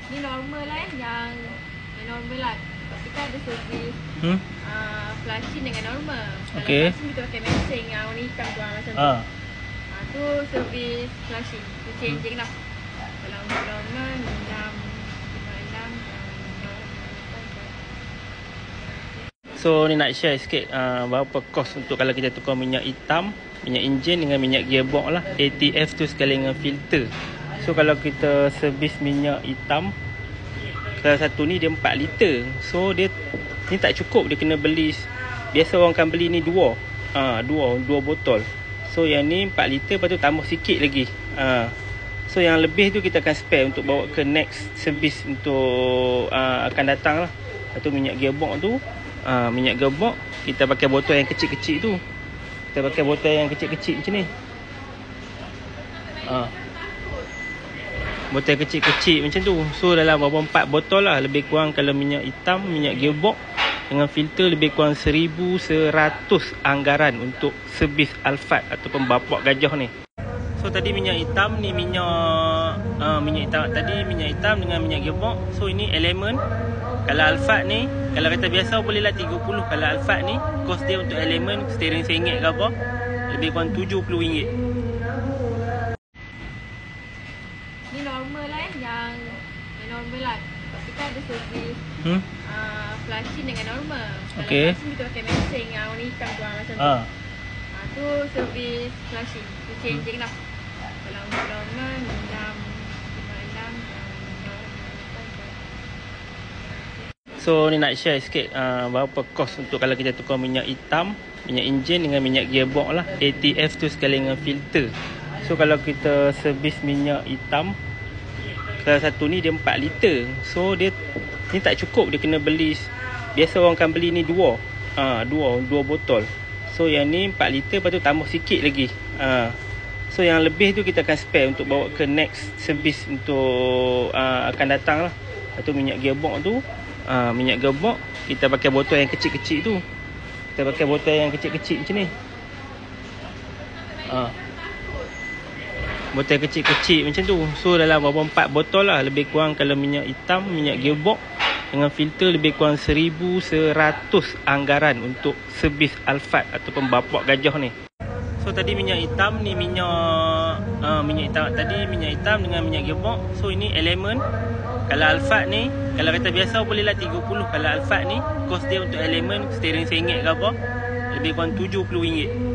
Ni normal lah yang normal lah. Tapi kan ada servis flashing dengan normal. Kalau flashing kita pakai mesin yang warna hitam tu macam tu. Tu servis flashing. Tu changing lah. Kalau untuk normal 656. So ni nak share sikit berapa kos untuk kalau kita tukar minyak hitam, minyak enjin dengan minyak gearbox lah. ATF tu sekali dengan filter. So kalau kita servis minyak hitam, kalau satu ni dia 4 liter. So dia ni tak cukup, dia kena beli. Biasa orang akan beli ni dua botol. So yang ni 4 liter, lepas tu tambah sikit lagi. So yang lebih tu kita akan spare untuk bawa ke next service untuk akan datang lah. Lepas tu minyak gearbox tu, minyak gearbox kita pakai botol yang kecil-kecil tu. Kita pakai botol yang kecil-kecil macam ni. Botol kecil-kecil macam tu. So dalam berapa 4 botol lah. Lebih kurang kalau minyak hitam, minyak gearbox dengan filter lebih kurang 1,100 anggaran untuk servis Alphard ataupun bapak gajah ni. So tadi minyak hitam ni minyak hitam tadi minyak hitam dengan minyak gearbox. So ini Element. Kalau Alphard ni, kalau kata biasa boleh lah 30. Kalau Alphard ni kos dia untuk Element steering RM1 ke apa, lebih kurang RM70. Ni normal lah yang normal lah. Tapi kan ada servis flashing dengan normal. Kalau flashing kita pakai mesin yang warna hitam tu macam tu. Tu servis flashing. Tu changing lah. Kalau untuk normal 656. So ni nak share sikit berapa kos untuk kalau kita tukar minyak hitam, minyak enjin dengan minyak gearbox lah. ATF tu sekali dengan filter. So kalau kita servis minyak hitam, kalau satu ni dia 4 liter. So dia ni tak cukup, dia kena beli. Biasa orang akan beli ni dua botol. So yang ni 4 liter, lepas tu tambah sikit lagi. So yang lebih tu kita akan spare untuk bawa ke next service untuk akan datang lah. Lepas tu minyak gearbox tu, minyak gearbox kita pakai botol yang kecil-kecil tu. Kita pakai botol yang kecil-kecil macam ni. Botol kecil-kecil macam tu. So dalam berapa 4 botol lah. Lebih kurang kalau minyak hitam, minyak gearbox dengan filter lebih kurang 1,100 anggaran untuk servis Alphard ataupun bapak gajah ni. So tadi minyak hitam ni minyak hitam tadi minyak hitam dengan minyak gearbox. So ini Element. Kalau Alphard ni, kalau kata biasa boleh lah 30. Kalau Alphard ni kos dia untuk Element steering RM1 ke apa, lebih kurang RM70.